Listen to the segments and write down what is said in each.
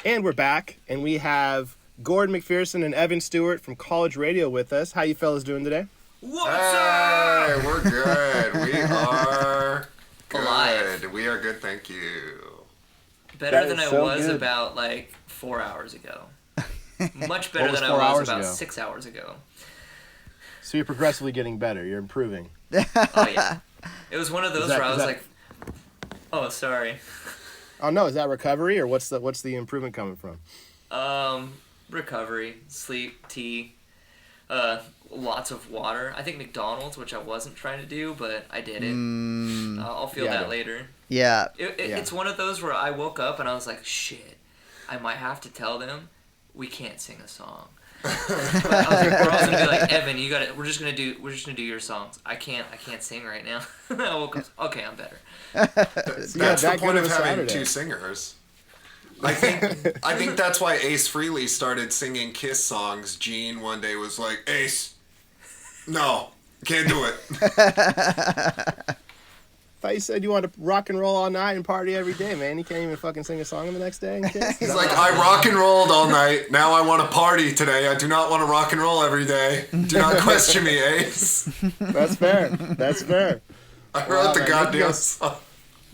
And we're back, and we have Gordon McPherson and Evan Stewart from College Radio with us. How you fellas doing today? What's up? Hey, we're good. We are good. Alive. We are good, thank you. Better than I was about like 4 hours ago. Much better than I was about 6 hours ago. So you're progressively getting better. You're improving. Oh yeah. It was one of those where I was like, oh sorry. Oh no, is that recovery or what's the improvement coming from? Recovery, sleep, tea, lots of water. I think McDonald's, which I wasn't trying to do, but I did it. I'll feel that later. Yeah. It's one of those where I woke up and I was like, shit, I might have to tell them we can't sing a song. But I was like, we're all gonna be like, Evan, you got it. We're just gonna do your songs. I can't sing right now. I woke up. Okay, I'm better. That's the point of having two singers. I think that's why Ace Frehley started singing Kiss songs. Gene one day was like, Ace, no, can't do it. I thought you said you wanted to rock and roll all night and party every day, man. You can't even fucking sing a song the next day. He's like, I rock and rolled all night. Now I want to party today. I do not want to rock and roll every day. Do not question me, Ace. That's fair. That's fair. I wrote the goddamn song.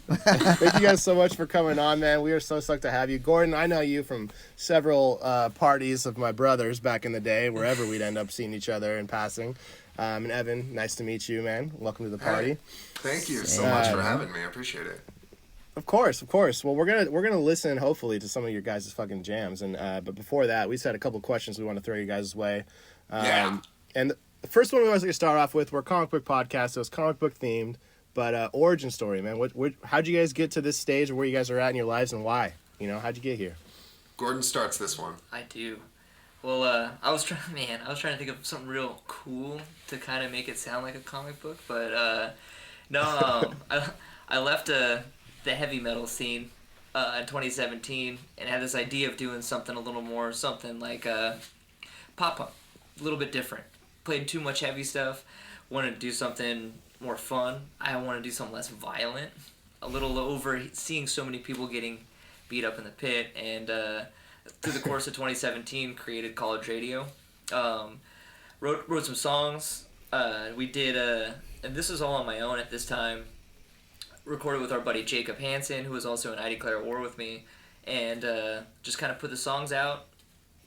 Thank you guys so much for coming on, man. We are so stoked to have you. Gordon, I know you from several parties of my brothers back in the day, wherever we'd end up seeing each other in passing. And Evan, nice to meet you, man. Welcome to the party. Hey, thank you so much for having me. I appreciate it. Of course. Well, we're gonna listen hopefully to some of your guys' fucking jams, and but before that, we just had a couple of questions we want to throw you guys' way. And the first one we always like to start off with, we're a comic book podcast, so it's comic book themed. But origin story, man. How'd you guys get to this stage, or where you guys are at in your lives, and why? You know, how'd you get here? Gordon starts this one. I do. Well, I was trying to think of something real cool to kind of make it sound like a comic book, but no. I left the heavy metal scene in 2017 and had this idea of doing something a little more something like pop punk, a little bit different. Played too much heavy stuff. Wanted to do something more fun. I want to do something less violent. A little over seeing so many people getting beat up in the pit, and through the course of 2017 created College Radio. Wrote some songs. We did and this was all on my own at this time. Recorded with our buddy Jacob Hansen, who was also in I Declare War with me, and just kind of put the songs out,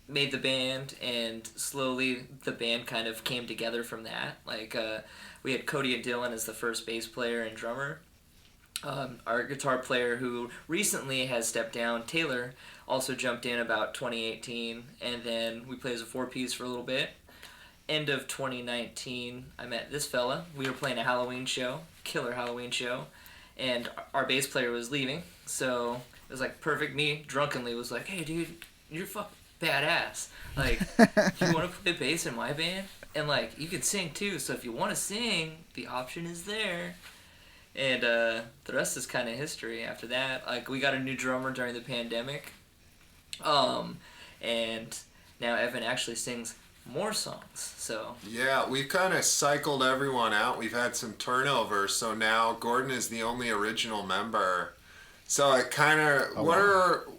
made the band, and slowly the band kind of came together from that. Like we had Cody and Dylan as the first bass player and drummer. Our guitar player, who recently has stepped down, Taylor, also jumped in about 2018, and then we played as a four-piece for a little bit. End of 2019, I met this fella. We were playing a Halloween show, killer Halloween show, and our bass player was leaving, so it was like perfect. Me, drunkenly, was like, hey dude, you're fucking badass. Like, you want to play bass in my band? And like, you can sing too, so if you want to sing, the option is there. And the rest is kind of history after that. Like, we got a new drummer during the pandemic. And now Evan actually sings more songs, so. Yeah, we've kind of cycled everyone out. We've had some turnover, so now Gordon is the only original member. So it kind of,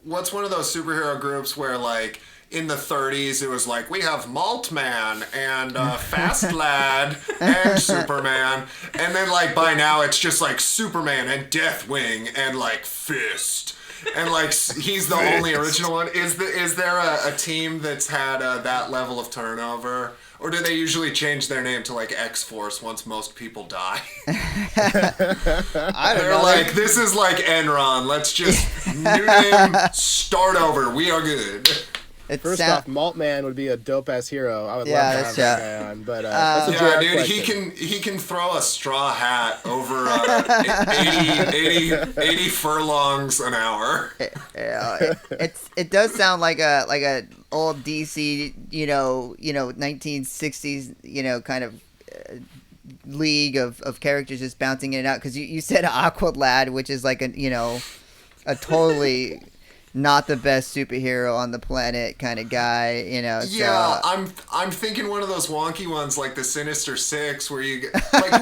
what's one of those superhero groups where, like, in the 30s, it was like, we have Malt Man and Fast Lad and Superman. And then, like, by now, it's just, like, Superman and Deathwing and, like, Fist. And, like, he's the only original one. Is there a team that's had that level of turnover? Or do they usually change their name to, like, X-Force once most people die? I don't They're know. like, this is like Enron. Let's just, new name, start over. We are good. First off, Malt Man would be a dope ass hero. I would love to have that guy on. But that's a yeah, JR dude, question. he can throw a straw hat over 80 furlongs an hour. It does sound like a old DC, 1960s, kind of league of characters just bouncing in and out. Because you said Aqua Lad, which is like a totally not the best superhero on the planet kind of guy, Yeah, I'm thinking one of those wonky ones like the Sinister Six, where you like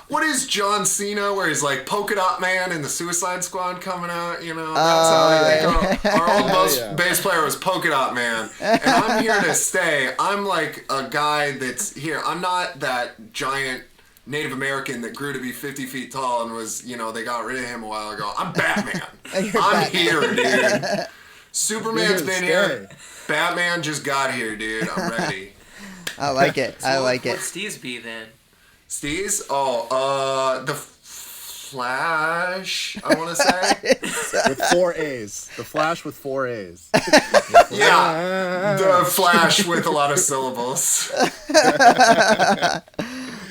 what is John Cena, where he's like Polka Dot Man and the Suicide Squad coming out. That's how I think our old bass player was Polka Dot Man, and I'm here to stay. I'm like a guy that's here. I'm not that giant Native American that grew to be 50 feet tall and was, they got rid of him a while ago. I'm Batman. I'm here, dude. Superman's been here. Batman just got here, dude. I'm ready. I like it. So I like it. What's Steve's be then? Steve's? The Flash, I want to say. With 4 A's. The Flash with 4 A's. Yeah. The Flash with a lot of syllables.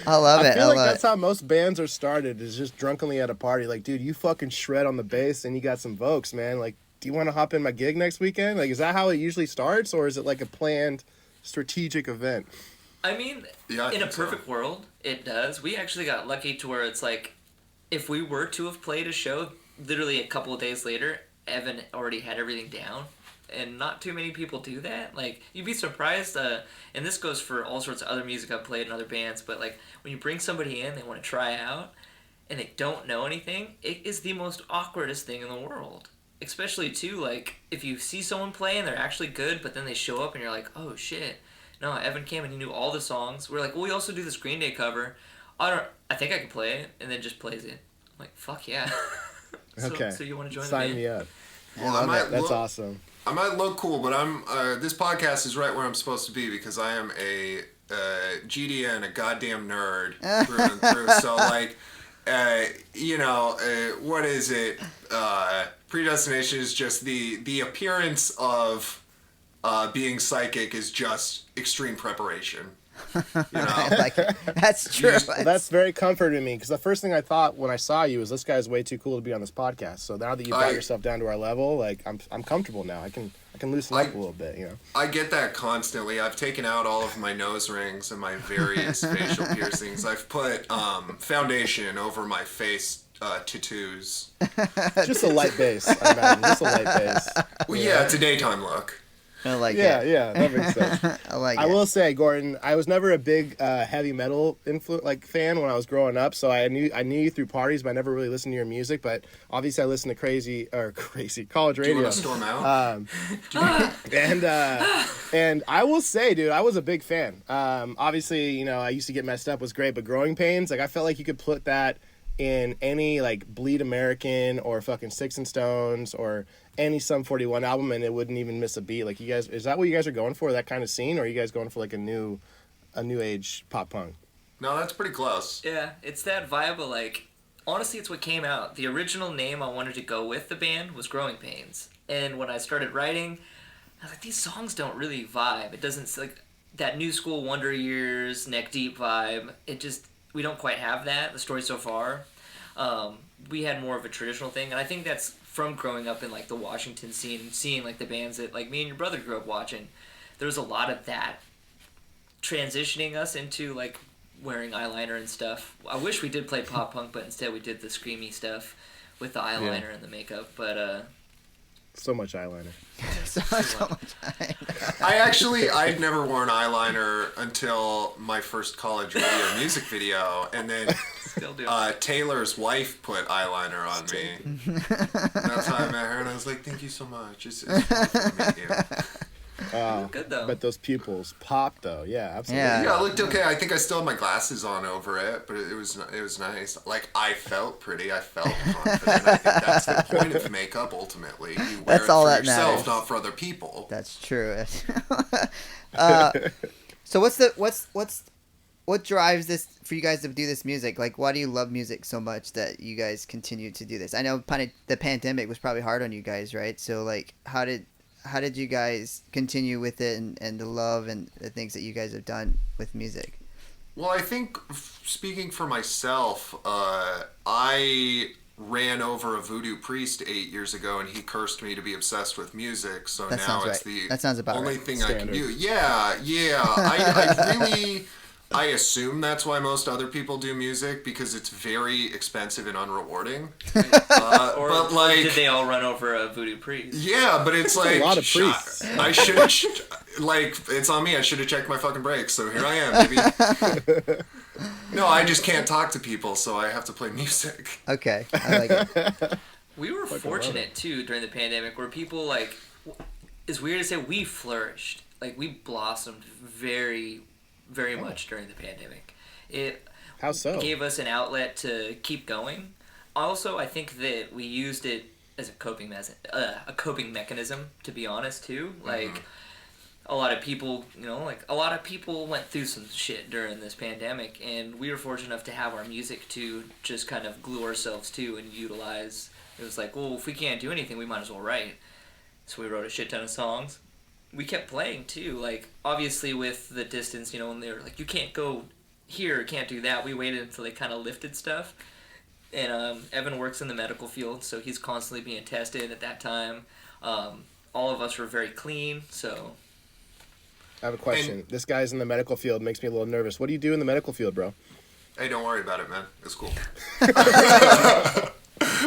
I love it. I feel like that's how most bands are started, is just drunkenly at a party. Like, dude, you fucking shred on the bass and you got some Vokes, man. Like, do you want to hop in my gig next weekend? Like, is that how it usually starts, or is it like a planned strategic event? I mean, in a perfect world, it does. We actually got lucky to where it's like, if we were to have played a show, literally a couple of days later, Evan already had everything down. And not too many people do that. Like, you'd be surprised, and this goes for all sorts of other music I've played in other bands, but like, when you bring somebody in, they want to try out, and they don't know anything, it is the most awkwardest thing in the world. Especially, too, like, if you see someone play and they're actually good, but then they show up and you're like, oh shit, no, Evan came and he knew all the songs. We're like, well, we also do this Green Day cover. I think I can play it, and then just plays it. I'm like, fuck yeah. Okay. So you want to join Sign the band? me up. Well, That's awesome. I might look cool, but I'm. This podcast is right where I'm supposed to be because I am a GDN, a goddamn nerd through and through. So like, what is it? Predestination is just the appearance of being psychic is just extreme preparation. I like it. That's true. Well, that's very comforting to me, because the first thing I thought when I saw you was, this guy's way too cool to be on this podcast. So now that you brought yourself down to our level, like, I'm comfortable now. I can loosen up a little bit, I get that constantly. I've taken out all of my nose rings and my various facial piercings. I've put foundation over my face tattoos. Just a light base, I imagine. Just a light base. Well, yeah, it's a daytime look. I like it. Yeah, that makes sense. I will say, Gordon, I was never a big heavy metal fan when I was growing up. So I knew you through parties, but I never really listened to your music. But obviously, I listened to crazy college radio. Do you want to storm out? And I will say, dude, I was a big fan. Obviously, I used to get messed up was great, but Growing Pains, like, I felt like you could put that in any like Bleed American or fucking Sticks and Stones or any Sum 41 album, and it wouldn't even miss a beat. Like, you guys, is that what you guys are going for, that kind of scene, or are you guys going for like a new age pop punk? No, that's pretty close. Yeah, it's that vibe of like, honestly, it's what came out. The original name I wanted to go with the band was Growing Pains, and when I started writing, I was like, these songs don't really vibe. It doesn't, like, that new school Wonder Years, Neck Deep vibe. It just, we don't quite have that, the story so far. We had more of a traditional thing, and I think that's from growing up in like the Washington scene and seeing like the bands that like me and your brother grew up watching. There was a lot of that transitioning us into like wearing eyeliner and stuff. I wish we did play pop punk, but instead we did the screamy stuff with the eyeliner and the makeup. But so much eyeliner. so much eyeliner. I'd never worn eyeliner until my first college music video, and then still do. Taylor's wife put eyeliner on me. That's how I met her, and I was like, "Thank you so much. It's fun to meet you." Good though. But those pupils pop though. Yeah, absolutely. Yeah, it looked okay. I think I still had my glasses on over it, but it was nice. Like, I felt pretty. I felt confident. I think that's the point of makeup. Ultimately, you wear That's it all for that yourself, matters. not for other people. That's true. So what drives this for you guys to do this music? Like, why do you love music so much that you guys continue to do this? I know the pandemic was probably hard on you guys, right? So like, how did you guys continue with it and the love and the things that you guys have done with music? Well, I think, speaking for myself, I ran over a voodoo priest 8 years ago, and he cursed me to be obsessed with music. So that now sounds it's right. the That sounds about only right. thing Standard. I can do. Yeah. I really I assume that's why most other people do music, because it's very expensive and unrewarding. Or but like, did they all run over a voodoo priest? Yeah, but it's like a lot of priests. I should like, it's on me. I should have checked my fucking brakes. So here I am, baby. No, I just can't talk to people, so I have to play music. Okay, I like it. We were fortunate too during the pandemic, where people like, it's weird to say, we flourished. Like, we blossomed very, very much during the pandemic. It How so? gave us an outlet to keep going. Also, I think that we used it as a coping mechanism, to be honest, too. Like, a lot of people, a lot of people went through some shit during this pandemic, and we were fortunate enough to have our music to just kind of glue ourselves to and utilize. It was like, well, if we can't do anything, we might as well write. So we wrote a shit ton of songs. We kept playing, too. Like, obviously with the distance, when they were like, you can't go here, can't do that, we waited until they kind of lifted stuff. And Evan works in the medical field, so he's constantly being tested at that time. All of us were very clean, so... I have a question. This guy's in the medical field, makes me a little nervous. What do you do in the medical field, bro? Hey, don't worry about it, man. It's cool.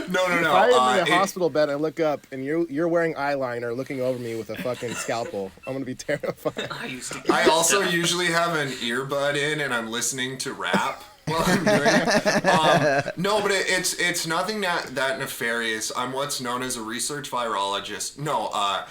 No. If I'm in a hospital bed and I look up and you're wearing eyeliner looking over me with a fucking scalpel, I'm going to be terrified. I also usually have an earbud in and I'm listening to rap while I'm doing it. No, but it's nothing that nefarious. I'm what's known as a research virologist. No, I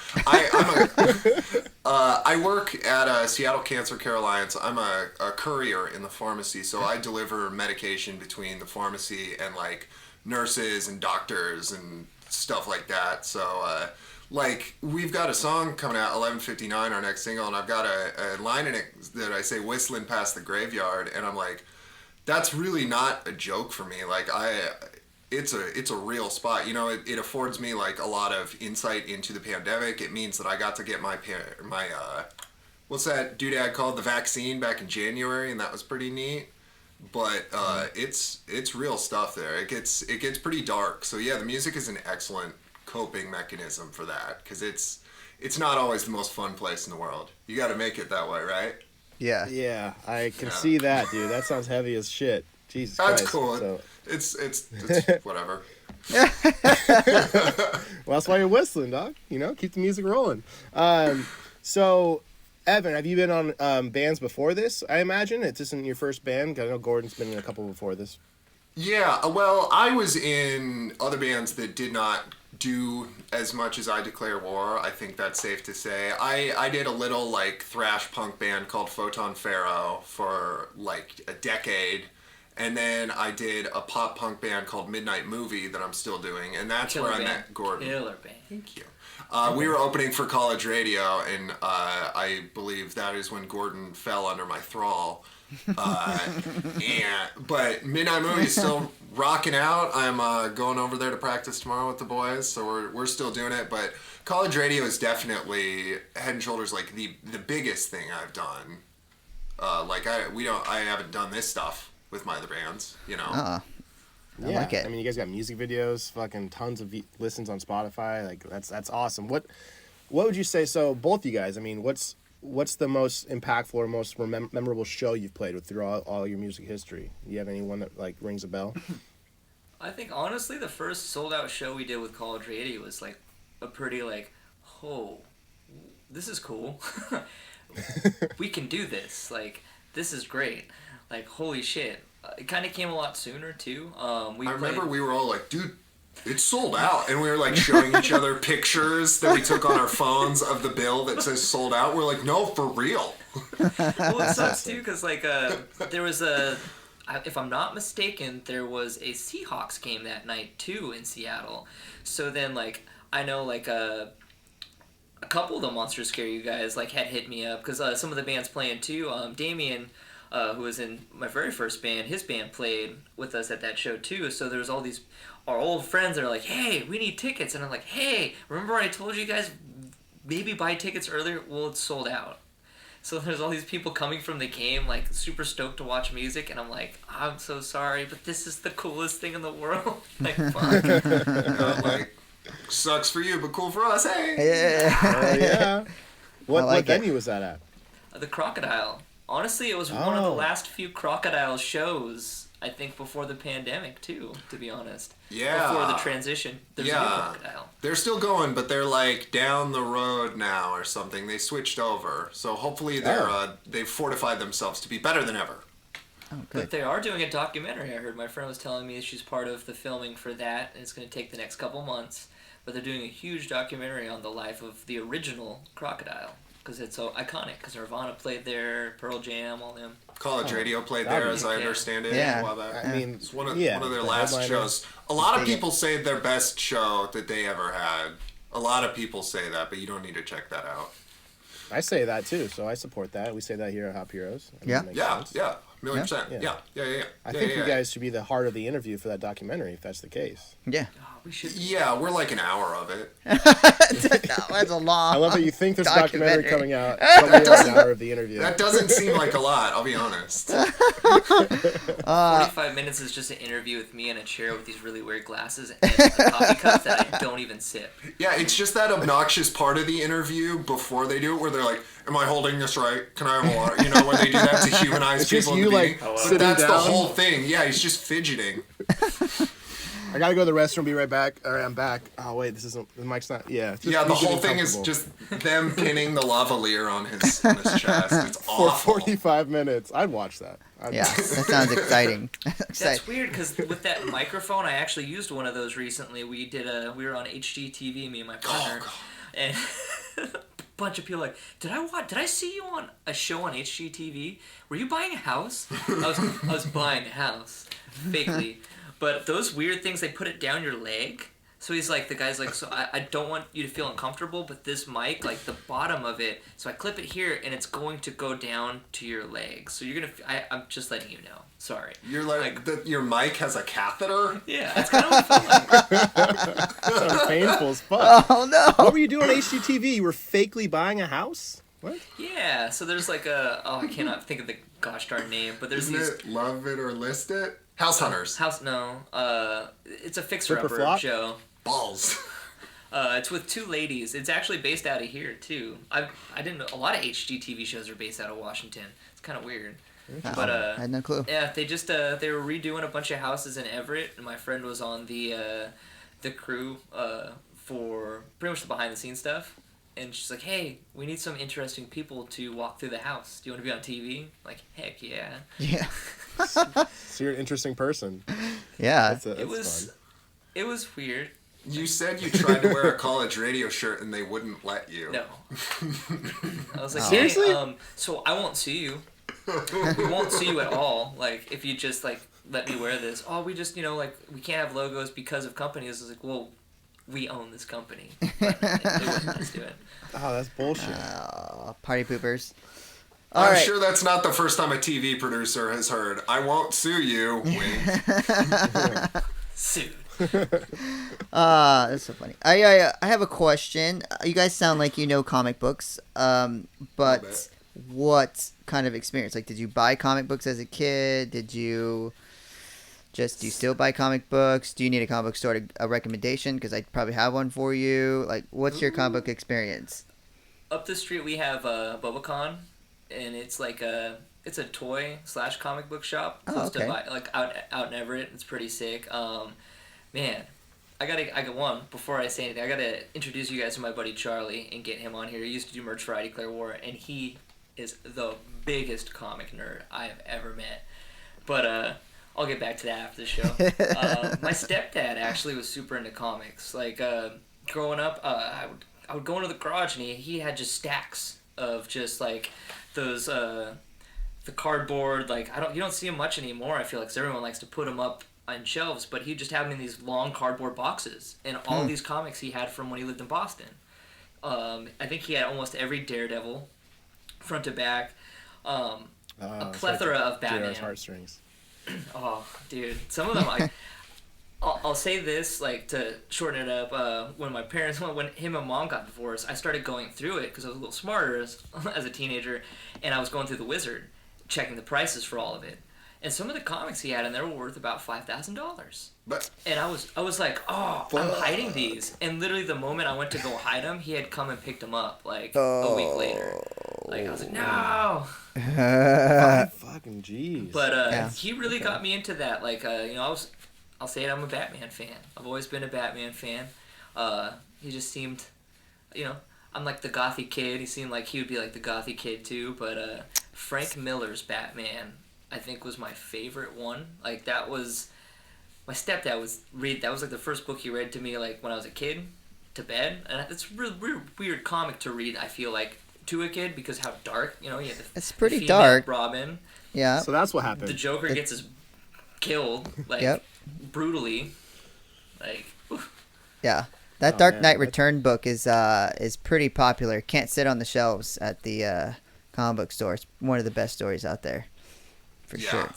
work at a Seattle Cancer Care Alliance. I'm a courier in the pharmacy, so I deliver medication between the pharmacy and like nurses and doctors and stuff like that. So like, we've got a song coming out, 11:59, our next single, and I've got a line in it that I say, whistling past the graveyard, and I'm like, that's really not a joke for me. Like, it's a real spot. It affords me like a lot of insight into the pandemic. It means that I got to get my what's that doodad called, the vaccine, back in January, and that was pretty neat. But it's real stuff there. It gets pretty dark. So yeah, the music is an excellent coping mechanism for that, because it's not always the most fun place in the world. You got to make it that way, right? Yeah. Yeah, I can see that, dude. That sounds heavy as shit. Jesus That's Christ. cool. So. It's whatever. Well, that's why you're whistling, dog. Keep the music rolling. So, Evan, have you been on bands before this? I imagine it isn't your first band. I know Gordon's been in a couple before this. Yeah, well, I was in other bands that did not do as much as I Declare War. I think that's safe to say. I did a little like thrash punk band called Photon Pharaoh for like a decade. And then I did a pop punk band called Midnight Movie that I'm still doing, and that's where I met Gordon. Killer band. Thank you. We were opening for college radio, and I believe that is when Gordon fell under my thrall. But Midnight Movie is still rocking out. I'm going over there to practice tomorrow with the boys, so we're still doing it. But college radio is definitely head and shoulders like the biggest thing I've done. I haven't done this stuff with my other bands, I like it. I mean, you guys got music videos, fucking tons of listens on Spotify. Like, that's awesome. What would you say? So both you guys, I mean, what's the most impactful or most memorable show you've played with through all your music history? Do you have anyone that like rings a bell? I think honestly, the first sold out show we did with college radio was like a pretty like, oh, this is cool. We can do this. Like, this is great. Like, holy shit. It kind of came a lot sooner, too. I remember we were all like, dude, it's sold out. And we were like showing each other pictures that we took on our phones of the bill that says sold out. We're like, no, for real. Well, it sucks, too, because like there was if I'm not mistaken, there was a Seahawks game that night, too, in Seattle. So then, like, I know, like, a couple of the Monster Scare you guys, like, had hit me up, because some of the bands playing, too. Damien, who was in my very first band, his band played with us at that show too. So there was all these, our old friends that are like, hey, we need tickets. And I'm like, hey, remember when I told you guys maybe buy tickets earlier? Well, it's sold out. So there's all these people coming from the game, like super stoked to watch music. And I'm like, I'm so sorry, but this is the coolest thing in the world. Like, fuck. Like, sucks for you, but cool for us. Hey. Yeah. Oh, yeah. What venue was that at? The Crocodile. Honestly, it was one of the last few Crocodile shows, I think, before the pandemic, too, to be honest. Yeah. Before the transition. There's a new Crocodile. They're still going, but they're like down the road now or something. They switched over. So hopefully they've fortified themselves to be better than ever. Oh, good. But they are doing a documentary. I heard my friend was telling me she's part of the filming for that, and it's going to take the next couple months. But they're doing a huge documentary on the life of the original Crocodile. Because it's so iconic. Because Nirvana played there, Pearl Jam, all them. College Radio played there, as I understand it. Yeah. A while back. I mean, It's one of their last shows. A lot of people say their best show that they ever had. A lot of people say that, but you don't need to check that out. I say that too, so I support that. We say that here at Hop Heroes. I mean, it makes sense. 1,000,000%. Yeah. I think you guys should be the heart of the interview for that documentary, if that's the case. Yeah. Oh, we should. Yeah, we're like an hour of it. That's a long. I love that you think there's a documentary coming out. That An hour of the interview. That doesn't seem like a lot, I'll be honest. 45 minutes is just an interview with me in a chair with these really weird glasses and a coffee cup that I don't even sip. Yeah, it's just that obnoxious part of the interview before they do it where they're like, am I holding this right? Can I have water? You know, when they do that to humanize It's just people you, in the like, beginning. sitting But that's down. the whole thing. Yeah, he's just fidgeting. I gotta go to the restroom. Be right back. All right, I'm back. Oh wait, this isn't. The mic's not. Yeah. Just Yeah, the be whole getting thing is comfortable. just them pinning the lavalier on his chest. It's for awful. 45 minutes. I'd watch that. Yeah, that sounds exciting. That's weird because with that microphone, I actually used one of those recently. We were on HGTV, me and my partner, and a bunch of people like, did I see you on a show on HGTV? Were you buying a house? I was buying a house, fakely. But those weird things, they put it down your leg. So the guy's like, so I don't want you to feel uncomfortable, but this mic, like the bottom of it, so I clip it here and it's going to go down to your leg. So you're going to, I'm just letting you know. Sorry. You're like your mic has a catheter? Yeah, that's kind of what it felt like. Sounds painful as fuck. Oh no! What were you doing on HGTV? You were fakely buying a house? What? Yeah, so there's like I cannot think of the gosh darn name, but there's Isn't these... it Love It or List It? House Hunters. It's a Flip or fixer-upper flop? show. Balls. It's with two ladies. It's actually based out of here too. I didn't know a lot of HGTV shows are based out of Washington. It's kind of weird. But I had no clue. yeah, they just they were redoing a bunch of houses in Everett, and my friend was on the crew for pretty much the behind the scenes stuff. And she's like, "Hey, we need some interesting people to walk through the house. Do you want to be on TV?" I'm like, heck yeah. Yeah. So you're an interesting person. Yeah. That's fun. It was weird. You said you tried to wear a college radio shirt and they wouldn't let you. No. I was like, Seriously? hey, so I won't sue you. We won't sue you at all. Like, if you just, like, let me wear this. Oh, we just, like, we can't have logos because of companies. I was like, well, we own this company. But they wouldn't let us do it. Oh, that's bullshit. Party poopers. I'm sure that's not the first time a TV producer has heard, I won't sue you. Wink. Sued. That's so funny. I have a question. You guys sound like you know comic books. But what kind of experience? Like, did you buy comic books as a kid? Do you still buy comic books? Do you need a comic book store a recommendation? Because I probably have one for you. Like, what's your comic book experience? Up the street, we have BobaCon, and it's like it's a toy / comic book shop. Oh, okay. To buy, like out in Everett. It's pretty sick. Man, I got one. Before I say anything, I gotta introduce you guys to my buddy Charlie and get him on here. He used to do merch for Icicle Brewing, and he is the biggest comic nerd I have ever met. But I'll get back to that after the show. My stepdad actually was super into comics. Like growing up, I would go into the garage and he had just stacks of just like those the cardboard. Like you don't see them much anymore. I feel like 'cause everyone likes to put them up on shelves, but he'd just have them in these long cardboard boxes, and all these comics he had from when he lived in Boston. I think he had almost every Daredevil, front to back, a plethora of Batman. JR's heartstrings. Oh, dude, some of them I'll say this, like, to shorten it up, when him and mom got divorced, I started going through it because I was a little smarter as a teenager, and I was going through the Wizard, checking the prices for all of it. And some of the comics he had in there were worth about $5,000. And I was like, oh, I'm hiding these. And literally the moment I went to go hide them, he had come and picked them up, like, a week later. Like I was like, no. Fucking jeez. But he really got me into that. Like I'll say it. I'm a Batman fan. I've always been a Batman fan. He just seemed, I'm like the gothy kid. He seemed like he would be like the gothy kid too. But Frank Miller's Batman, I think, was my favorite one. Like that was, my stepdad that was like the first book he read to me like when I was a kid, to bed, and it's a really weird comic to read. I feel like to a kid because how dark, you had it's pretty female dark. Robin. Yeah. So that's what happened. The Joker gets his killed like brutally, like. Oof. Yeah. That Dark Knight Return book is pretty popular. Can't sit on the shelves at the comic book store. It's one of the best stories out there, for sure.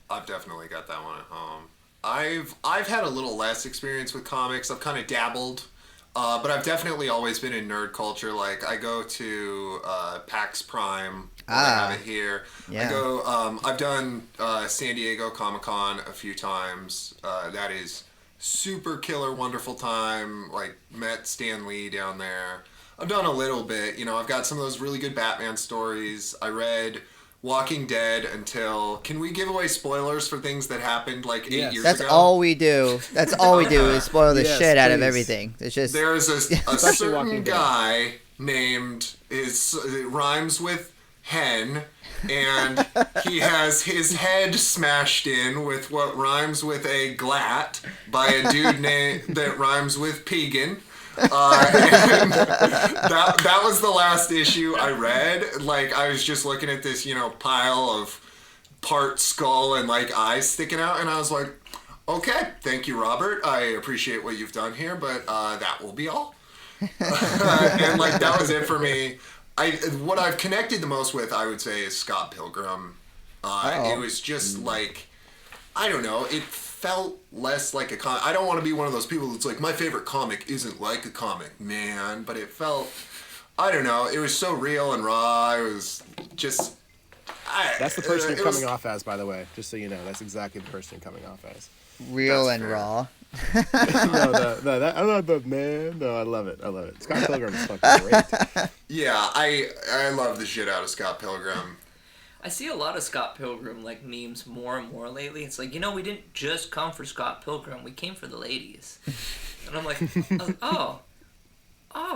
I've definitely got that one at home. I've had a little less experience with comics. I've kind of dabbled, but I've definitely always been in nerd culture. Like I go to PAX Prime. I have it here. Yeah. I go. I've done San Diego Comic-Con a few times. That is super killer, wonderful time. Like met Stan Lee down there. I've done a little bit. I've got some of those really good Batman stories. I read Walking Dead until... Can we give away spoilers for things that happened like 8 years ago? That's all we do. That's all we do is spoil the shit out of everything. It's just... There's a certain guy named... It rhymes with hen, and he has his head smashed in with what rhymes with a glat by a dude that rhymes with Pegan. And that was the last issue I read. Like I was just looking at this, pile of part skull and like eyes sticking out, and I was like, okay, thank you, Robert. I appreciate what you've done here, but that will be all. And like that was it for me. What I've connected the most with, I would say, is Scott Pilgrim. It was just like, I don't know, it felt less like a comic. I don't want to be one of those people that's like, my favorite comic isn't like a comic, man. But it felt, I don't know, it was so real and raw. It was just... That's the person you're coming off as, by the way. Just so you know, that's exactly the person you're coming off as. Real and raw. I love the man. No, I love it. Scott Pilgrim is fucking great. Yeah, I love the shit out of Scott Pilgrim. I see a lot of Scott Pilgrim like memes more and more lately. It's like, we didn't just come for Scott Pilgrim, we came for the ladies. And I was like, oh,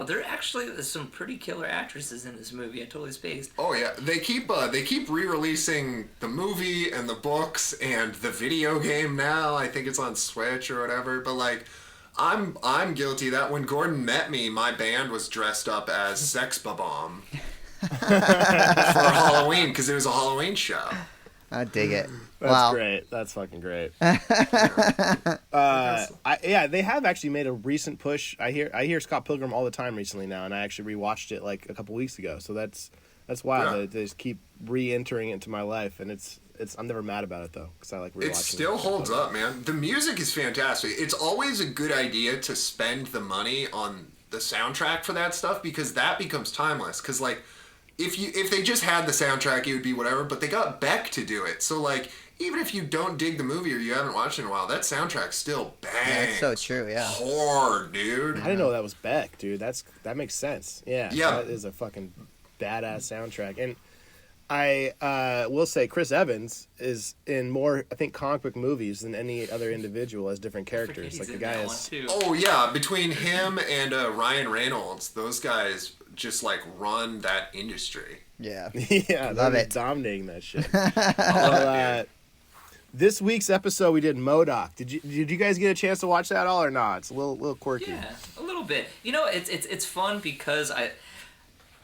there actually is some pretty killer actresses in this movie. I totally spaced. Oh yeah, they keep re-releasing the movie and the books and the video game now. I think it's on Switch or whatever. But like, I'm guilty that when Gordon met me, my band was dressed up as Sex Bomb. For Halloween, because it was a Halloween show. I dig it. That's great. That's fucking great. They have actually made a recent push. I hear Scott Pilgrim all the time recently now, and I actually rewatched it like a couple weeks ago. So that's wild. Yeah. They just keep re-entering into my life, and it's I'm never mad about it though, because I like rewatching. It still holds up, man. The music is fantastic. It's always a good idea to spend the money on the soundtrack for that stuff, because that becomes timeless. Because like, if they just had the soundtrack, it would be whatever, but they got Beck to do it. So like, even if you don't dig the movie or you haven't watched it in a while, that soundtrack still bangs. Yeah, that's so true, yeah. Hard, dude. I didn't know that was Beck, dude. That makes sense. Yeah. That is a fucking badass soundtrack. And I will say Chris Evans is in more, I think, comic book movies than any other individual as different characters. Like the guy is... Oh yeah, between him and Ryan Reynolds, those guys just like run that industry. Yeah. Yeah, love it. Dominating that shit. Well, this week's episode we did MODOK. Did you guys get a chance to watch that at all or not? It's a little quirky. Yeah, a little bit. It's fun because I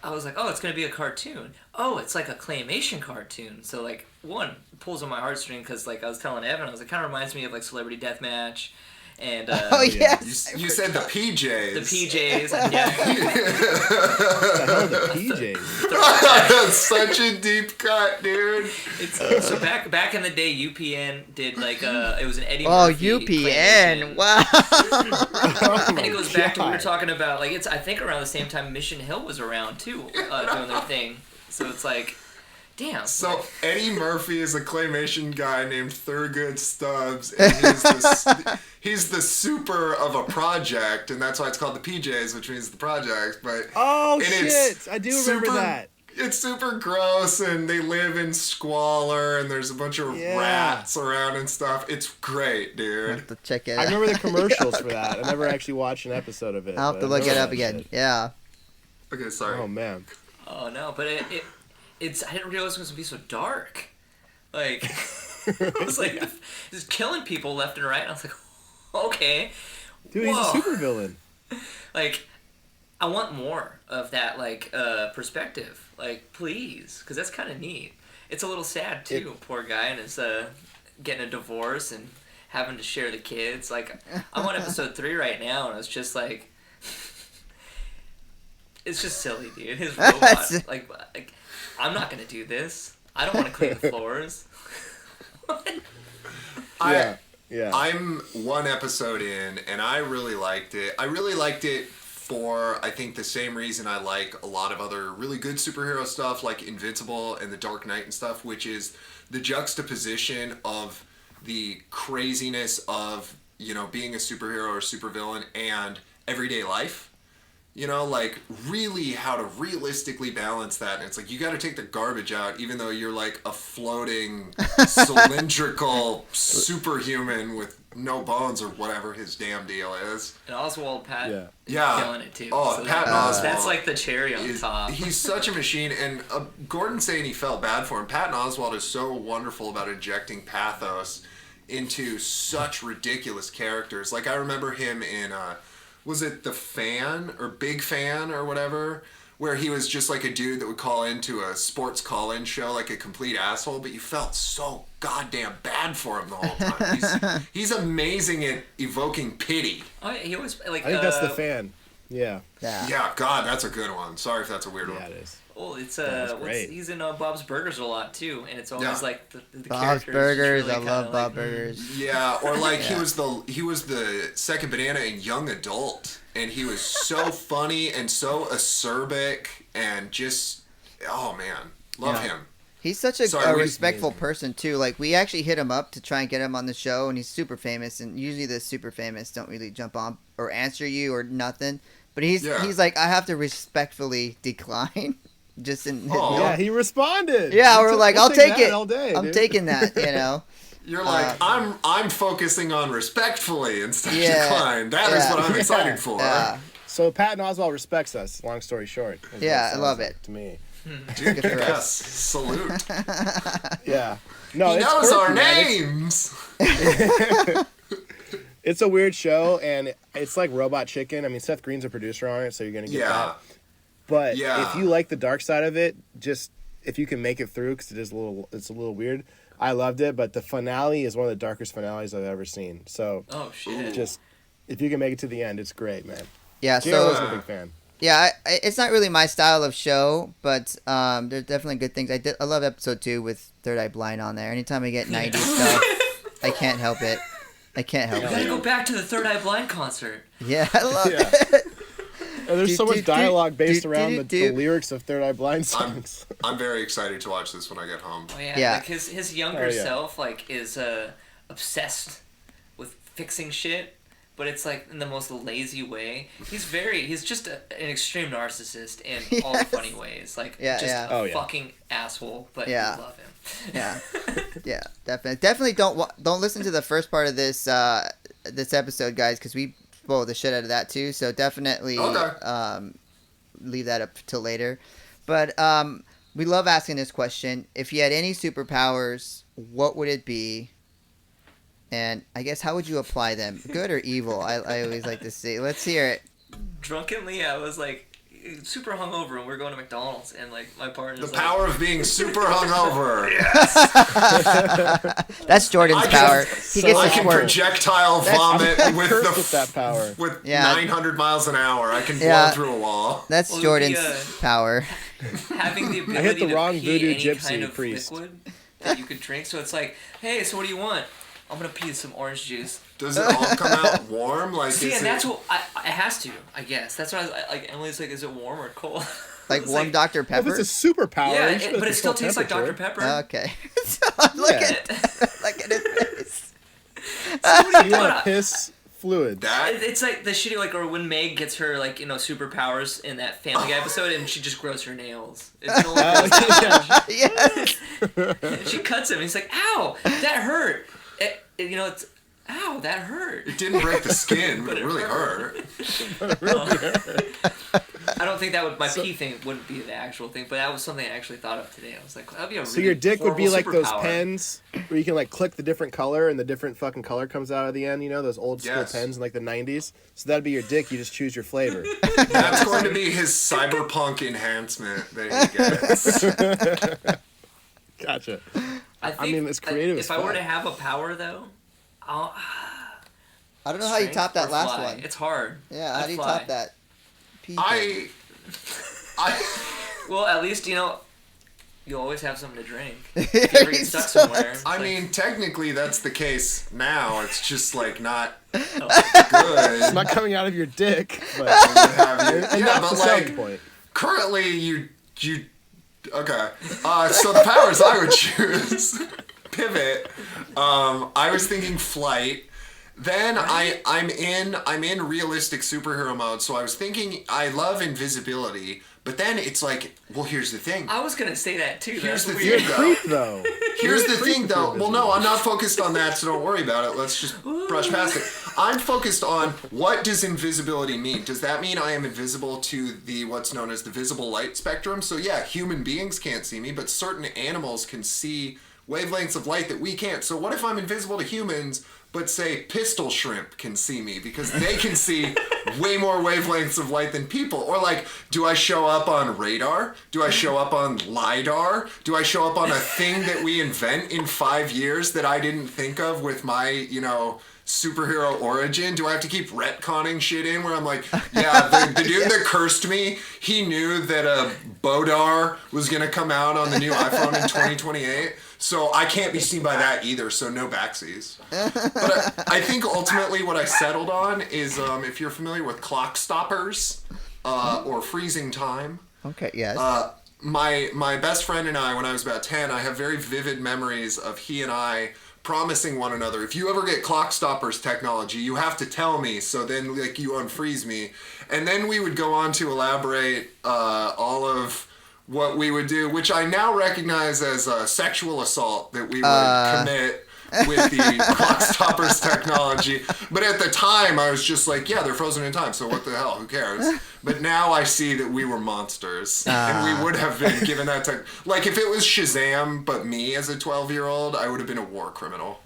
was like, oh, it's gonna be a cartoon. Oh, it's like a claymation cartoon. So like, one pulls on my heartstring because like I was telling Evan, I was like, kind of reminds me of like Celebrity Deathmatch. And oh yes, you said the PJs. The PJs, yeah. The PJs. That's such a deep cut, dude. So back in the day, UPN did like it was an Eddie Murphy. Oh, UPN! Wow. And it goes back to what we were talking about. Like I think around the same time Mission Hill was around too, doing their thing. So it's like, damn. So Eddie Murphy is a claymation guy named Thurgood Stubbs, and he's the super of a project, and that's why it's called the PJs, which means the project. But shit, I do remember that. It's super gross, and they live in squalor, and there's a bunch of rats around and stuff. It's great, dude. I'll have to check it out. I remember the commercials for that. I never actually watched an episode of it. I'll have to look it up again. Shit. Yeah. Okay, sorry. Oh, man. Oh, no, but it's I didn't realize it was going to be so dark. Like, it was like, just killing people left and right. I was like, okay. Dude, he's a supervillain. Like, I want more of that, like, perspective. Like, please, because that's kind of neat. It's a little sad, too, poor guy, and is getting a divorce and having to share the kids. Like, I'm on episode 3 right now, and it's just, like, it's just silly, dude. His robot, like, I'm not going to do this. I don't want to clean the floors. Yeah. Yeah. I'm one episode in, and I really liked it. I really liked it for, I think, the same reason I like a lot of other really good superhero stuff, like Invincible and The Dark Knight and stuff, which is the juxtaposition of the craziness of, you know, being a superhero or supervillain and everyday life. You know, like, really how to realistically balance that. And it's like, you got to take the garbage out, even though you're like a floating, cylindrical superhuman with no bones or whatever his damn deal is. And Oswald yeah. killing it, too. Oh, so Patton Oswalt. That's like the cherry on top. He's such a machine. And Gordon saying he felt bad for him. Patton Oswalt is so wonderful about injecting pathos into such ridiculous characters. Like, I remember him in... was it The Fan or Big Fan or whatever, where he was just like a dude that would call into a sports call-in show like a complete asshole, but you felt so goddamn bad for him the whole time. He's amazing at evoking pity. Oh, yeah, he always, like, I think that's The Fan. Yeah. Yeah, God, that's a good one. Sorry if that's a weird one. Yeah, it is. Oh, it's great. he's in Bob's Burgers a lot too, and it's always like the Bob's characters Burgers. really I love Bob like, Burgers. Yeah, or like he was the second banana in Young Adult, and he was so funny and so acerbic and just love him. He's such a respectful person too. Like, we actually hit him up to try and get him on the show, and he's super famous. And usually the super famous don't really jump on or answer you or nothing. But he's like, I have to respectfully decline. Just in yeah, he responded. Yeah, we're like, I'll take it all day. I'm dude. taking that, you know. You're like, I'm focusing on respectfully instead of decline. That is what I'm excited for. Yeah. So Patton Oswalt respects us. Long story short. Yeah, I love it. To me. Dude, yes, salute. Yeah. No, he it's knows our quirky, names. It's a weird show, and it's like Robot Chicken. I mean, Seth Green's a producer on it, so you're gonna get that. But if you like the dark side of it, just if you can make it through, because it's a little weird. I loved it, but the finale is one of the darkest finales I've ever seen. So, just if you can make it to the end, it's great, man. Yeah, I wasn't a big fan. Yeah, it's not really my style of show, but there's definitely good things. I love episode 2 with Third Eye Blind on there. Anytime I get 90s stuff, I can't help it. I can't help it. You gotta go back to the Third Eye Blind concert. Yeah, I love it. And there's so much dialogue based around the lyrics of Third Eye Blind songs. I'm very excited to watch this when I get home. Oh yeah. Like his younger self like is obsessed with fixing shit, but it's like in the most lazy way. He's just an extreme narcissist in all the funny ways. Like a fucking asshole, but you love him. Yeah, definitely don't listen to the first part of this episode, guys, because we spoiled the shit out of that too. So definitely leave that up till later. But we love asking this question: if you had any superpowers, what would it be? And I guess how would you apply them? Good or evil? I always like to see. Let's hear it. Drunkenly, I was like super hungover, and we're going to McDonald's, and like my partner's the power of being super hungover. Yes. That's Jordan's power. He gets I can projectile vomit with that power. With 900 miles an hour. I can blow through a wall. That's Jordan's power. Having the ability I hit the wrong to voodoo pee gypsy any kind of priest. liquid that you could drink. So it's like, hey, so what do you want? I'm gonna pee some orange juice. Does it all come out warm? Like, see, and that's what it has to. I guess that's why like Emily's like, is it warm or cold? Like warm Dr. Pepper. Well, if it's a superpower, but it still tastes like Dr. Pepper. Okay. So look at his face. So you want to piss fluid. It's like the shitty, like, or when Meg gets her, like, superpowers in that Family Guy episode, and she just grows her nails. It's no longer Yes. and she cuts him, and he's like, "Ow, that hurt." It's, "Ow, that hurt." It didn't break the skin, but it really hurt. I don't think that would, my pee thing wouldn't be the actual thing, but that was something I actually thought of today. I was like, that'd be a really So your dick would be like those superpower. pens where you can like click the different color and the different fucking color comes out at the end, those old school Yes. pens in like the 90s. So that'd be your dick, you just choose your flavor. That's going to be his cyberpunk enhancement that he gets. Gotcha. I mean, it's creative as If I were fuck. to have a power, though, I don't know how you strength top that or last fly. one. It's hard. Yeah, how I'd do you fly. top that? I Well, at least, you always have something to drink. If you ever get stuck somewhere. it's I like- mean, technically that's the case now. It's just like not Oh. good. It's not coming out of your dick, but What have you. and Yeah, that's the but selling like point. currently you okay. So the powers I would choose pivot. I was thinking flight. Then I'm in realistic superhero mode, so I was thinking I love invisibility, but then it's like, well, here's the thing. I was going to say that, too. Here's That's the You're a weird. thing, creep though. Here's the Creep thing, if you're though. Well, no, invisible. I'm not focused on that, so don't worry about it. Let's just brush past it. I'm focused on what does invisibility mean? Does that mean I am invisible to the what's known as the visible light spectrum? So yeah, human beings can't see me, but certain animals can see wavelengths of light that we can't. So what if I'm invisible to humans, but say pistol shrimp can see me because they can see way more wavelengths of light than people? Or like, do I show up on radar? Do I show up on LiDAR? Do I show up on a thing that we invent in 5 years that I didn't think of with my, superhero origin? Do I have to keep retconning shit in where I'm like, yeah, the dude that cursed me, he knew that a Bodar was going to come out on the new iPhone in 2028. So I can't be seen by that either, so no backsies. But I think ultimately what I settled on is if you're familiar with clock stoppers or freezing time. Okay, yes. My best friend and I, when I was about 10, I have very vivid memories of he and I promising one another, if you ever get clock stoppers technology, you have to tell me, so then like you unfreeze me. And then we would go on to elaborate all of what we would do, which I now recognize as a sexual assault that we would commit with the clock stoppers technology. But at the time, I was just like, yeah, they're frozen in time, so what the hell, who cares? But now I see that we were monsters, and we would have been given that tech. Like, if it was Shazam, but me as a 12-year-old, I would have been a war criminal.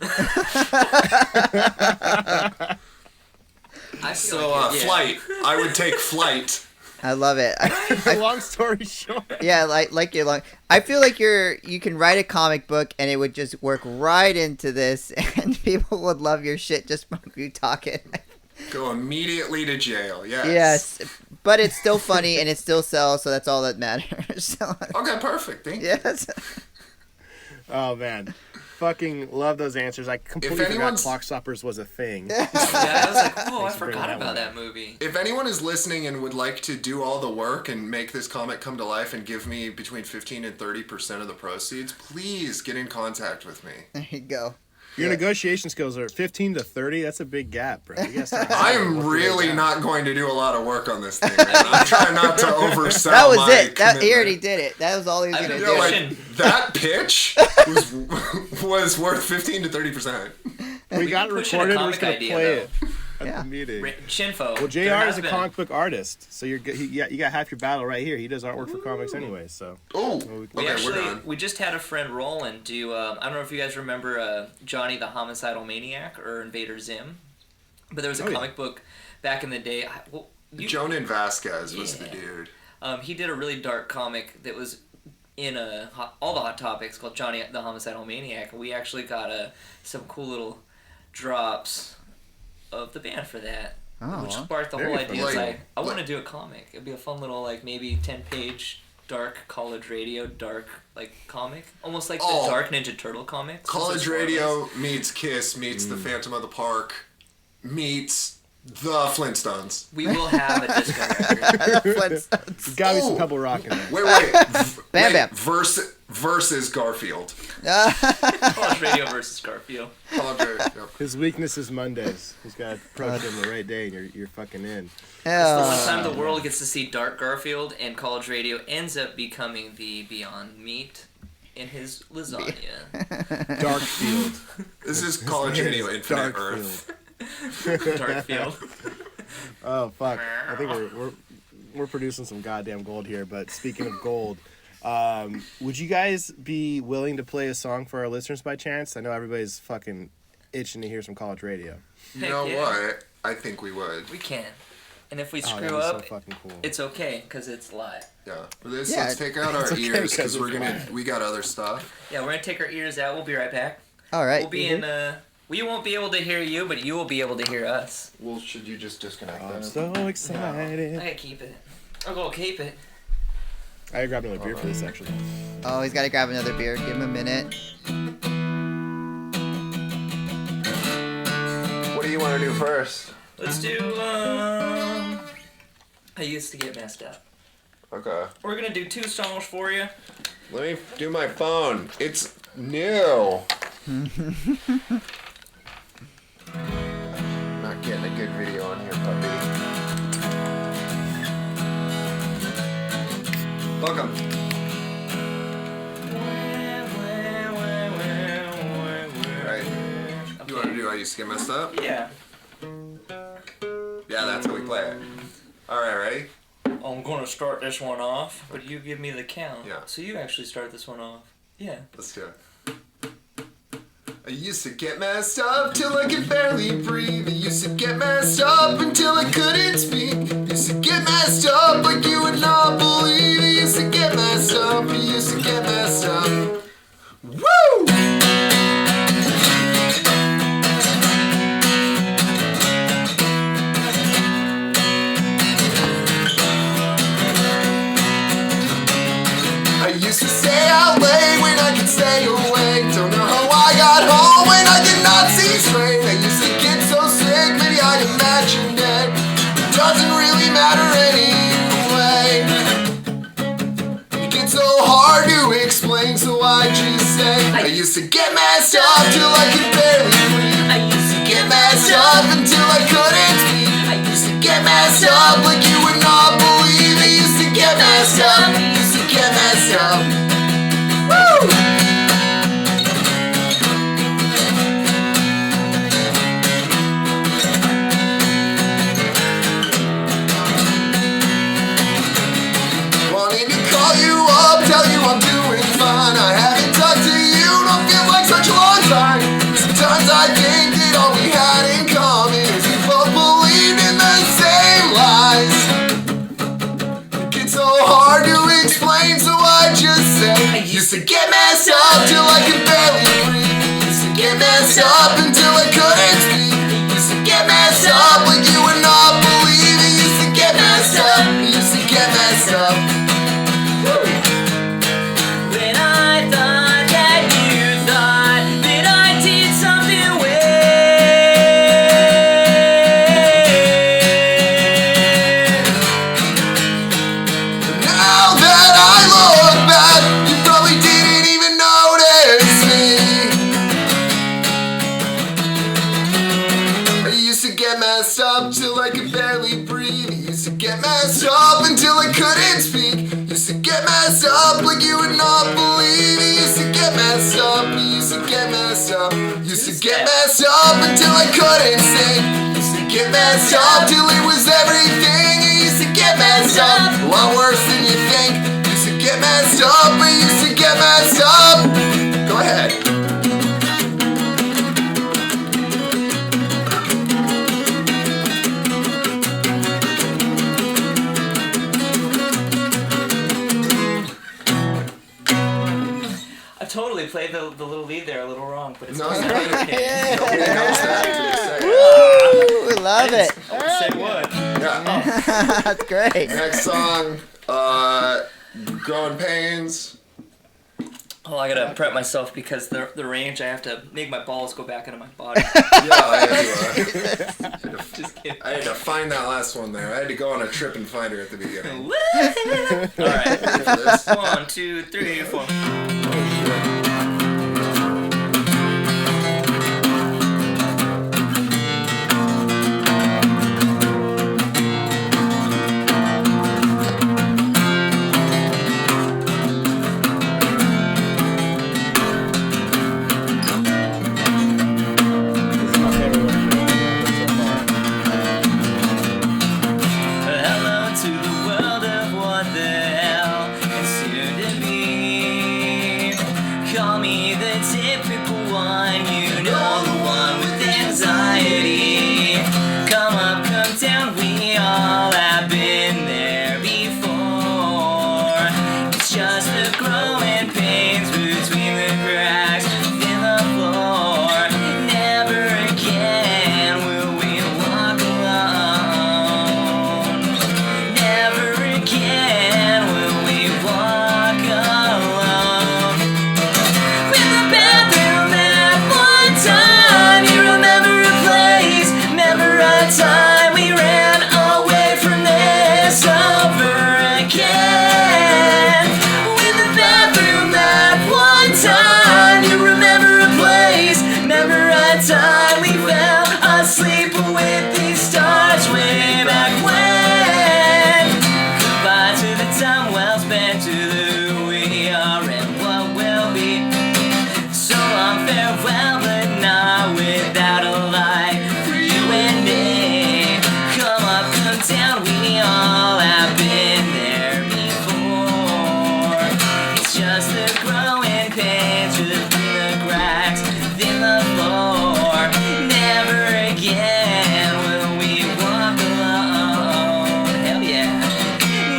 Flight. I would take flight. I love it. Long story short. Yeah, like you're long. I feel like you can write a comic book and it would just work right into this, and people would love your shit just from you talking. Go immediately to jail. Yes. Yes, but it's still funny and it still sells, so that's all that matters. So, Okay, perfect. Thank you. yes. Oh man. Fucking love those answers. I completely forgot anyone's- Clock Stoppers was a thing. Yeah, I was like, oh, I Thanks for bringing forgot that about one that movie. If anyone is listening and would like to do all the work and make this comic come to life and give me between 15 and 30% of the proceeds, please get in contact with me. There you go. Your negotiation skills are 15 to 30. That's a big gap, bro. You gotta start I'm working really it out. not going to do a lot of work on this thing, man. I'm trying not to oversell That was my it. He commitment. already did it. That was all he was I've gonna been do. pushing. That pitch was worth 15 to 30% We got it pushing a recorded. We're comic just gonna idea, play though. it at Yeah. the meeting. Shinfo. Well, there JR has is a been- comic book artist, so you got half your battle right here. He does artwork for comics anyway, so. Oh, We okay, we're done. we just had a friend Roland do. I don't know if you guys remember Johnny the Homicidal Maniac or Invader Zim, but there was a Oh, yeah. comic book back in the day. Jonan Vasquez was the Yeah. dude. He did a really dark comic that was in all the Hot Topics called Johnny the Homicidal Maniac. And we actually got some cool little drops of the band for that, Oh, which well. sparked the Very whole idea. It's fun. like, I want to Like- do a comic. It'd be a fun little maybe 10-page dark college radio dark comic, almost like Oh. the Dark Ninja Turtle comics. College Just as Radio meets Kiss meets the Phantom of the Park meets the Flintstones. we will have a disco record. There's gotta be some Oh. Pebble Rock in there. Wait. Bam Bam. versus Garfield. College radio versus Garfield. College radio. Yep. His weakness is Mondays. He's got to approach it on the right day, and you're fucking in. It's the one time the world gets to see Dark Garfield, and College Radio ends up becoming the Beyond Meat in his lasagna. Darkfield. This is College Radio Infinite Earth. Darkfield. Oh fuck! I think we're producing some goddamn gold here. But speaking of gold, would you guys be willing to play a song for our listeners by chance? I know everybody's fucking itching to hear some college radio. You know what? I think we would. We can. And if we That'd screw be up, so fucking cool. it's okay, because it's live. Yeah. Let's take out our okay ears because because we got other stuff. Yeah, we're going to take our ears out. We'll be right back. All right. We'll be in, we won't be able to hear you, but you will be able to hear us. Well, should you just disconnect I'm that? so excited. I gotta keep it. I'll go keep it. I gotta grab another beer for this actually. Oh, he's got to grab another beer. Give him a minute. What do you want to do first? Let's do, I used to get messed up. Okay. We're gonna do 2 songs for you. Let me do my phone. It's new. Not getting a good video on here, puppy. Welcome. Right. You want to do I used to get messed up? Yeah. Yeah, that's how we play it. Alright, ready? I'm gonna start this one off, but you give me the count. Yeah. So you actually start this one off. Yeah. Let's do it. I used to get messed up till I could barely breathe. I used to get messed up until I couldn't speak. Used to get messed up like you would not believe. I used to get messed up. I used to get messed up. Woo! I used to stay out late when I could stay awake. Don't know how I got home when I could not see straight. I used to get so sick, maybe I'd imagined it. It doesn't really matter anyway. It gets so hard to explain, so I just say I used to get messed up till I could barely breathe. I used to get messed up until I couldn't speak. I used to get messed up like you would not believe. I used to get messed up. I used to get messed up. Woo! Wanted to call you up, tell you I'm doing fine. I haven't talked to you, don't feel like such a long time. Sometimes I think that all we had in common is we both believed in the same lies. It gets so hard to explain, so I just say I used to get messed up till I could barely breathe. Used to get messed up until I couldn't speak. Used to get messed up like you would not believe. I used to get messed up. I used to get messed up. When I thought that you thought that I did something weird. Now that I look back, you probably didn't even notice me. I used to get messed up till I could barely breathe. I used to get messed up until I couldn't speak. Used to get messed up like you would not believe. I used to get messed up. I used to get messed up. Used to get messed up until I couldn't sing. Used to get messed up till it was everything. I used to get messed up, a lot worse than you think. Used to get messed up. I used to get messed up. Go ahead. I totally played the little lead there a little wrong, but it's No, fine. you played it. Okay. Nobody knows that until you say it. Woo! We love it. Say what? Yeah. That's great. Next song, Growing Pains. Oh, I gotta prep myself because the range, I have to make my balls go back into my body. Yeah, I Just kidding. had to find that last one there. I had to go on a trip and find her at the beginning. Alright. Ready for this? 1, 2, 3, 4. all have been there before. It's just the growing pains between the cracks in the floor. Never again will we walk alone. Never again will we walk alone. In the bathroom that one time, you remember a place, remember a time we ran away from this over again. In the bathroom that one time, you remember a place, remember a time we fell asleep with these stars way back when. Goodbye to the time well spent, to the who we are and what will be. So long farewell, but not without a light for you and me. Come up, come down, we all have been there before. It's just the growing pains between the cracks in the floor. Never again will we walk alone. Hell yeah.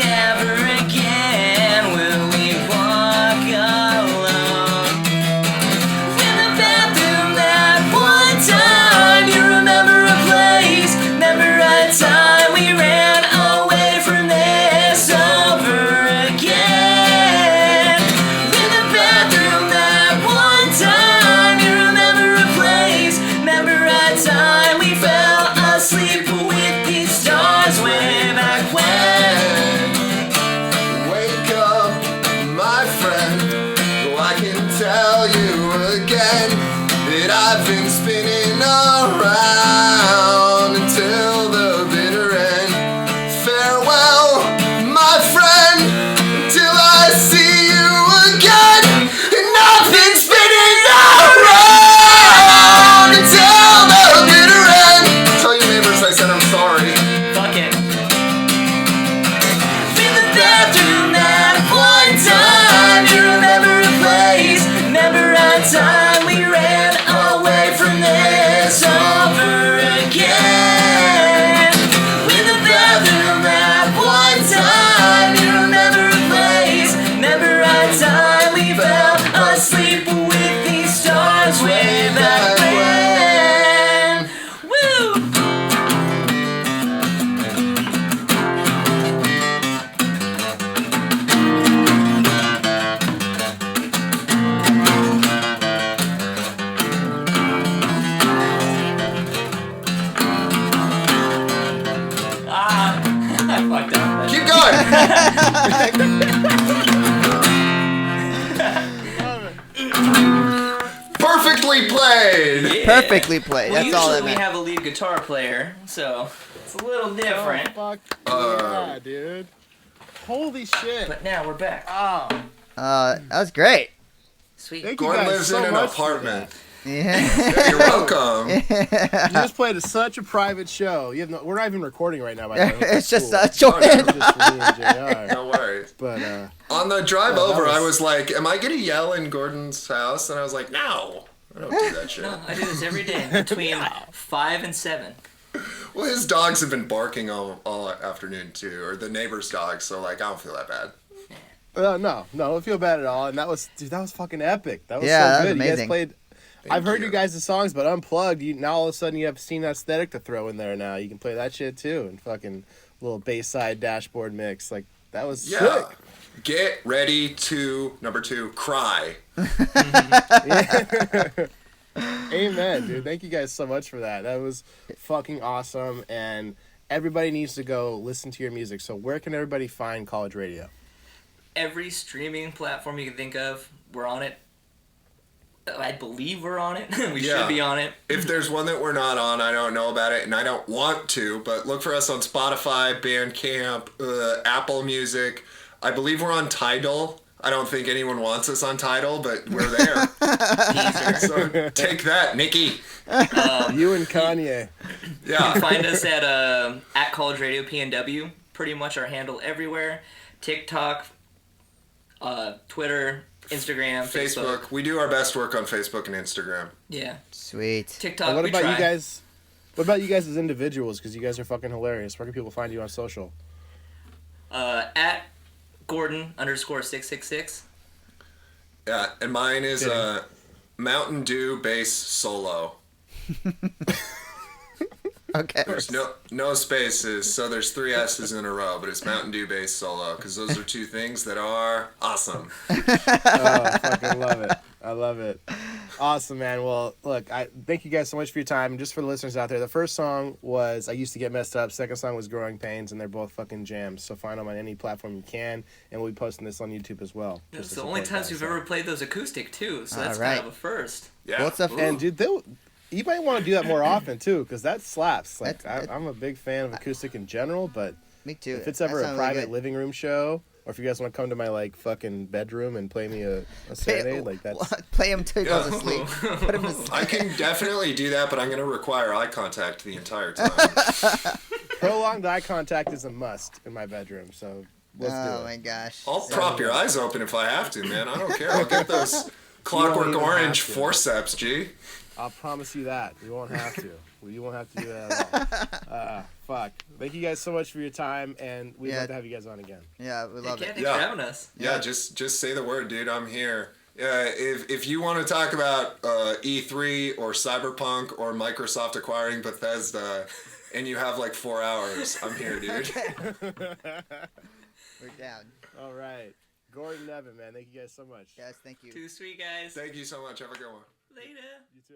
Never again will we walk alone. In the bathroom that one time, you remember a place, remember a time we ran away from this over again. In the bathroom that one time, you remember a place, remember a time we fell asleep with these stars way back when. Wake up, my friend. Oh, I can tell you again that I've been spinning around until the bitter end. Farewell, my friend, till I see you again. And I've been spinning around until the bitter end. Tell your neighbors I said I'm sorry. Fuck it. In the bathroom that one time, you remember a place, remember a time we ran away from this over again. In the bathroom that one time, you remember a place, remember a time we fell asleep with these stars way back when. Woo! I fucked up. Keep going. Perfectly played. Yeah. Perfectly played. Well, That's all that usually we matters. have a lead guitar player, so it's a little different. Oh, fuck yeah, dude. Holy shit. But now we're back. Oh, That was great. Sweet. thank you Gordon guys lives so in an much for apartment. Yeah. Yeah, you're welcome. that. You just played such a private show. You have no, we're not even recording right now, by the way. It's just cool. Jordan. It's just me and JR. No worries. But On the drive Yeah, that over, I was- was like, am I going to yell in Gordon's house? And I was like, no. I don't do that shit. No, I do this every day between 5 and 7. Well, his dogs have been barking all afternoon, too. Or the neighbor's dogs, so, like, I don't feel that bad. no, don't feel bad at all. And that was fucking epic. That was Yeah, so that good. was You guys amazing. played. Thank I've heard you. you guys' songs, but unplugged. Now all of a sudden you have Scene Aesthetic to throw in there. Now you can play that shit too, and fucking little Bayside dashboard mix. Like that was Yeah. sick. Get ready to, number 2, cry. Amen, dude. Thank you guys so much for that. That was fucking awesome, and everybody needs to go listen to your music. So where can everybody find College Radio? Every streaming platform you can think of, we're on it. I believe we're on it. We Yeah. should be on it. If there's one that we're not on, I don't know about it, and I don't want to, but look for us on Spotify, Bandcamp, Apple Music. I believe we're on Tidal. I don't think anyone wants us on Tidal, but we're there. So take that, Nikki. You and Kanye. You Yeah. can find us at College Radio PNW. Pretty much our handle everywhere. TikTok, Twitter, Instagram, Facebook. Facebook. We do our best work on Facebook and Instagram. Yeah. Sweet. TikTok, What we about try. you guys? What about you guys as individuals? Because you guys are fucking hilarious. Where can people find you on social? At Gordon_666. Yeah, and mine is Mountain Dew Bass Solo. Okay. There's no spaces, so there's 3 S's in a row, but it's Mountain Dew Bass Solo, because those are 2 things that are awesome. Oh, I fucking love it. I love it. Awesome, man. Well, look, I thank you guys so much for your time. Just for the listeners out there, the first song was I Used to Get Messed Up. Second song was Growing Pains, and they're both fucking jams. So find them on any platform you can, and we'll be posting this on YouTube as well. It's the only times we've ever played those acoustic, too, so that's right. kind of a first. Yeah. What's up? And, dude, you might want to do that more often, too, because that slaps. Like, That- I'm a big fan of acoustic in general, but Me too. if it's ever That a sounds private really good. living room show, or if you guys want to come to my, like, fucking bedroom and play me a serenade, like, that's... Play him till he goes to sleep. Put him to sleep. I can definitely do that, but I'm going to require eye contact the entire time. Prolonged eye contact is a must in my bedroom, so let's do Oh it. my gosh. I'll prop your eyes open if I have to, man. I don't care. I'll get those Clockwork even Orange have to. forceps, G. I'll promise you that. We won't have to. You won't have to do that at all. Fuck. Thank you guys so much for your time, and we'd love to have you guys on again. Yeah, we love it. Thanks for having us. Yeah, just say the word, dude. I'm here. If you want to talk about E3 or Cyberpunk or Microsoft acquiring Bethesda, and you have like 4 hours, I'm here, dude. We're down. All right. Gordon Evan, man. Thank you guys so much. Guys, thank you. Too sweet, guys. Thank you so much. Have a good one. Later. You too.